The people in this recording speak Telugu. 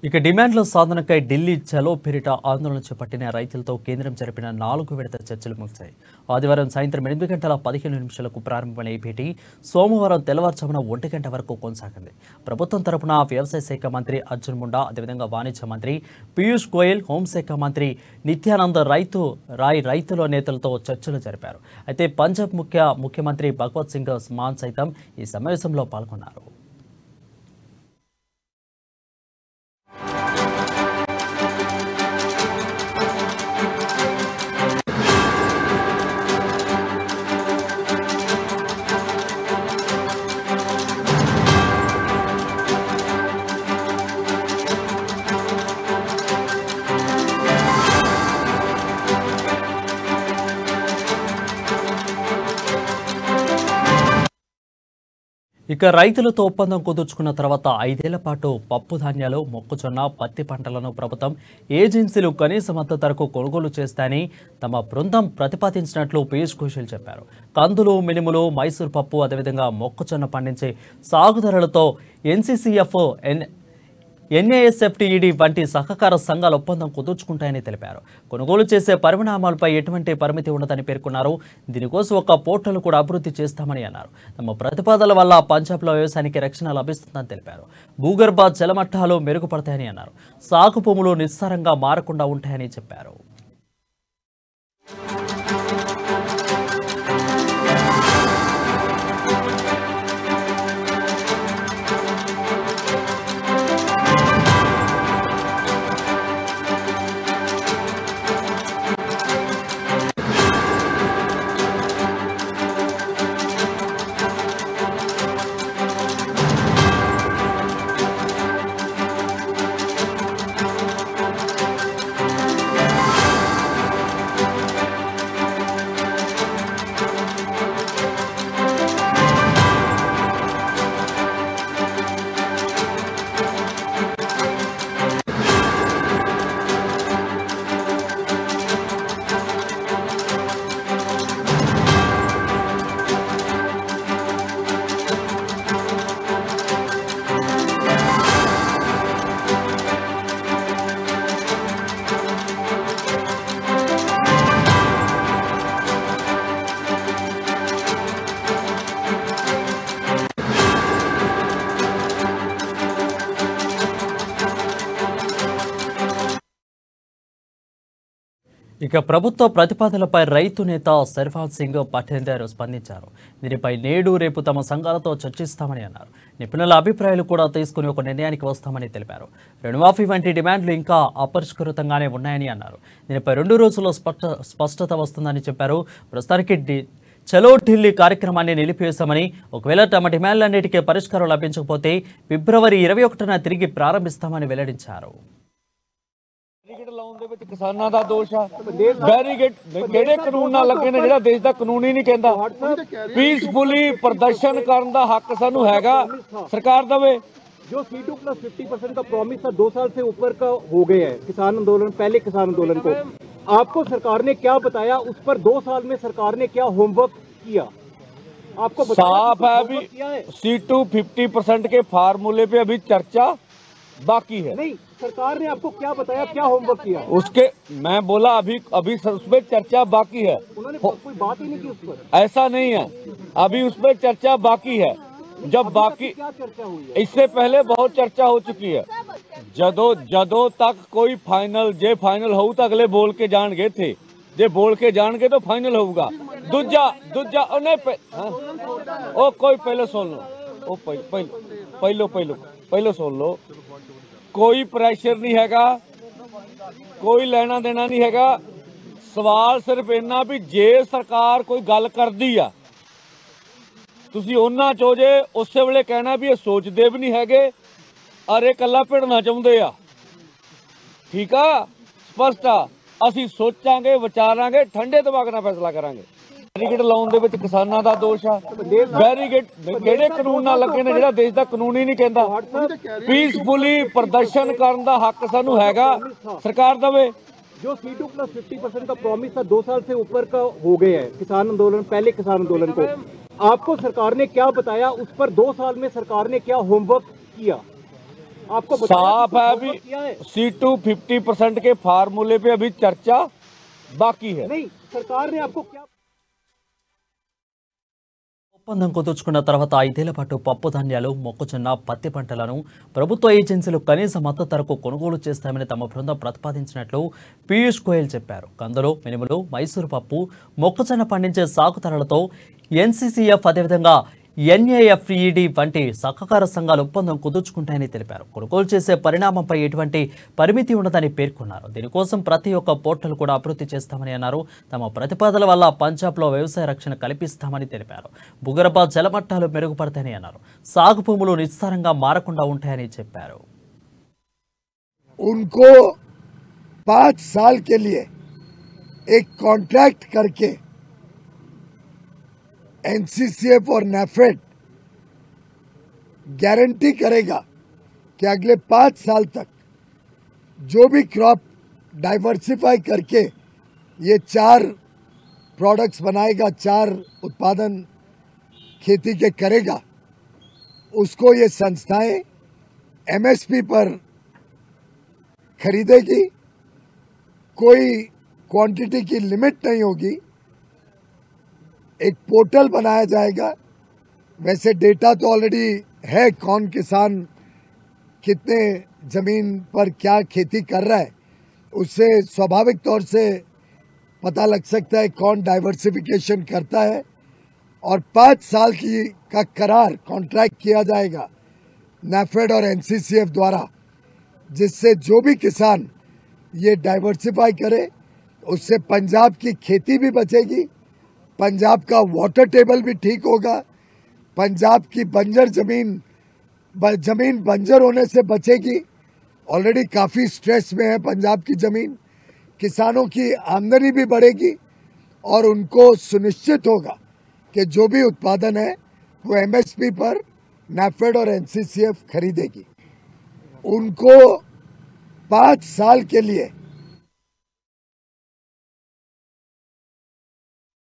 ఇక డిమాండ్ల సాధనకై ఢిల్లీ చలో పేరిట ఆందోళన చేపట్టిన రైతులతో కేంద్రం జరిపిన 4 విడత చర్చలు ముగిశాయి. ఆదివారం సాయంత్రం 8:15 ప్రారంభమైన ఈ భేటీ సోమవారం తెల్లవారుజామున 1 గంట వరకు కొనసాగింది. ప్రభుత్వం తరపున వ్యవసాయ శాఖ మంత్రి అర్జున్ ముండా, అదేవిధంగా వాణిజ్య మంత్రి పీయూష్ గోయల్, హోంశాఖ మంత్రి నిత్యానంద్ రైతుల నేతలతో చర్చలు జరిపారు. అయితే పంజాబ్ ముఖ్యమంత్రి భగవత్ సింగ్ మాన్ సైతం ఈ సమావేశంలో పాల్గొన్నారు. ఇక రైతులతో ఒప్పందం కుదుర్చుకున్న తర్వాత 5 ఏళ్ల పాటు పప్పు ధాన్యాలు, మొక్కజొన్న, పత్తి పంటలను ప్రభుత్వం ఏజెన్సీలు కనీస మద్దతు ధరకు కొనుగోలు చేస్తాయని తమ బృందం ప్రతిపాదించినట్లు పీయూష్ గోయల్ చెప్పారు. కందులు, మినుములు, మైసూర్ పప్పు, అదేవిధంగా మొక్కజొన్న పండించే సాగుదారులతో ఎన్సీసీఎఫ్, ఎన్ఏఎస్ఎఫ్టీఈడీ వంటి సహకార సంఘాల ఒప్పందం కుదుర్చుకుంటాయని తెలిపారు. కొనుగోలు చేసే పరిమాణాలపై ఎటువంటి పరిమితి ఉండదని పేర్కొన్నారు. దీనికోసం ఒక పోర్టల్ కూడా అభివృద్ధి చేస్తామని అన్నారు. తమ ప్రతిపాదనల వల్ల పంజాబ్లో వ్యవసాయానికి రక్షణ లభిస్తుందని తెలిపారు. భూగర్భ జలమట్టాలు మెరుగుపడతాయని అన్నారు. సాగు భూములు నిస్సారంగా మారకుండా ఉంటాయని చెప్పారు. ఇక ప్రభుత్వ ప్రతిపాదనలపై రైతు నేత సర్వాజ్ సింగ్ పటేల్ స్పందించారు. దీనిపై నేడు రేపు తమ సంఘాలతో చర్చిస్తామని అన్నారు. నిపుణుల అభిప్రాయాలు కూడా తీసుకుని ఒక నిర్ణయానికి వస్తామని తెలిపారు. రుణమాఫీ వంటి డిమాండ్లు ఇంకా అపరిష్కృతంగానే ఉన్నాయని అన్నారు. దీనిపై 2 రోజుల్లో స్పష్టత వస్తుందని చెప్పారు. ప్రస్తుతానికి చలో ఢిల్లీ కార్యక్రమాన్ని నిలిపివేశామని, ఒకవేళ తమ డిమాండ్లన్నిటికీ పరిష్కారం లభించకపోతే ఫిబ్రవరి 21న తిరిగి ప్రారంభిస్తామని వెల్లడించారు. किसानां दा दोष है बैरीगेट केड़े कानून नाल लगे ने जेड़ा देश दा कानून ही नहीं कहंदा पीसफुली प्रदर्शन करन दा हक सानू हैगा सरकार दवे जो C2 + 50% का प्रॉमिस था 2 साल से ऊपर का हो गया है किसान आंदोलन पहले किसान आंदोलन को आपको सरकार ने क्या बताया उस पर 2 साल में सरकार ने क्या होमवर्क किया आपको साफ है अभी C2 50% के फार्मूले पे अभी चर्चा बाकी है नहीं सरकार ने आपको क्या बताया क्या होमवर्क किया उसके मैं बोला अभी उसपे चर्चा बाकी है उन्होंने कोई बात ही नहीं की उस पर ऐसा नहीं है अभी उसपे चर्चा बाकी है जब बाकी क्या चर्चा हुई है इससे पहले बहुत चर्चा हो चुकी है जदों तक कोई फाइनल हो तो अगले बोल के जान गए थे जे बोल के जान गए तो फाइनल होगा दूजा ओ कोई पहले सुन लो ओ पहले सुन लो कोई प्रेशर नहीं हैगा कोई लेना देना नहीं हैगा सवाल सिर्फ इन्ना भी जे सरकार कोई गल करदी आ तुसी उन्ना चो जे उस वेले कहना भी ये सोचते भी नहीं हैगे अरे कला भिड़ना चाहुंदे आ ठीक आ स्पष्ट आ असीं सोचांगे विचारांगे ठंडे दिमाग नाल फैसला करांगे बैरीगेट लाउण दे विच किसानां दा दोष है बैरीगेट केड़े कानून नाल लगे ने जेड़ा देश दा कानून ही नहीं कहंदा पीसफुली प्रदर्शन करन दा हक सानू हैगा सरकार दवे जो C2 + 50% का प्रॉमिस था 2 साल से ऊपर का हो गया है किसान आंदोलन पहले किसान आंदोलन को आपको सरकार ने क्या बताया उस पर 2 साल में सरकार ने क्या होमवर्क किया आपको बताया साफ कि है। कुछ अभी homework किया है? C2 50% के फार्मूले पे अभी चर्चा बाकी है। नहीं, सरकार ने आपको क्या ఒప్పందం కుదుర్చుకున్న తర్వాత 5 ఏళ్ల పాటు పప్పు ధాన్యాలు, మొక్కజొన్న, పత్తి పంటలను ప్రభుత్వ ఏజెన్సీలు కనీస మద్దతు ధరకు కొనుగోలు చేస్తామని తమ బృందం ప్రతిపాదించినట్లు పీయూష్ గోయల్ చెప్పారు. కందులు, మినుములు, మైసూరు పప్పు, మొక్కజొన్న పండించే సాగుదారులతో ఎన్సీసీఎఫ్ అదేవిధంగా ఎన్ఏఎఫ్ఈడి వంటి సహకార సంఘాలు ఒప్పందం కుదుర్చుకుంటాయని తెలిపారు. కొనుగోలు చేసే పరిణామంపై ఎటువంటి పరిమితి ఉండదని పేర్కొన్నారు. దీనికోసం ప్రతి ఒక్క పోర్టల్ కూడా అభివృద్ధి చేస్తామని అన్నారు. తమ ప్రతిపాదనల వల్ల పంజాబ్లో వ్యవసాయ రక్షణ కల్పిస్తామని తెలిపారు. భూగర్భ జలమట్టాలు మెరుగుపడతాయని అన్నారు. సాగు భూములు నిస్సారంగా మారకుండా ఉంటాయని చెప్పారు. उनको 5 साल के लिए एक कॉन्ट्रैक्ट करके एनसीसीएफ और नैफेड गारंटी करेगा कि अगले 5 साल तक जो भी क्रॉप डाइवर्सिफाई करके ये 4 प्रोडक्ट्स बनाएगा, 4 उत्पादन खेती के करेगा, उसको ये संस्थाएं एमएसपी पर खरीदेगी। कोई क्वांटिटी की लिमिट नहीं होगी। एक पोर्टल बनाया जाएगा। वैसे डेटा तो ऑलरेडी है, कौन किसान कितने जमीन पर क्या खेती कर रहा है, उससे स्वाभाविक तौर से पता लग सकता है कौन डाइवर्सिफिकेशन करता है। और 5 साल का करार कॉन्ट्रैक्ट किया जाएगा नैफेड और एनसीसीएफ द्वारा, जिससे जो भी किसान ये डाइवर्सिफाई करे उससे पंजाब की खेती भी बचेगी, पंजाब का वाटर टेबल भी ठीक होगा, पंजाब की बंजर जमीन बंजर होने से बचेगी। ऑलरेडी काफी स्ट्रेस में है पंजाब की जमीन। किसानों की आमदनी भी बढ़ेगी और उनको सुनिश्चित होगा कि जो भी उत्पादन है वो एमएसपी पर नैफेड और एनसीसीएफ खरीदेगी। उनको 5 साल के लिए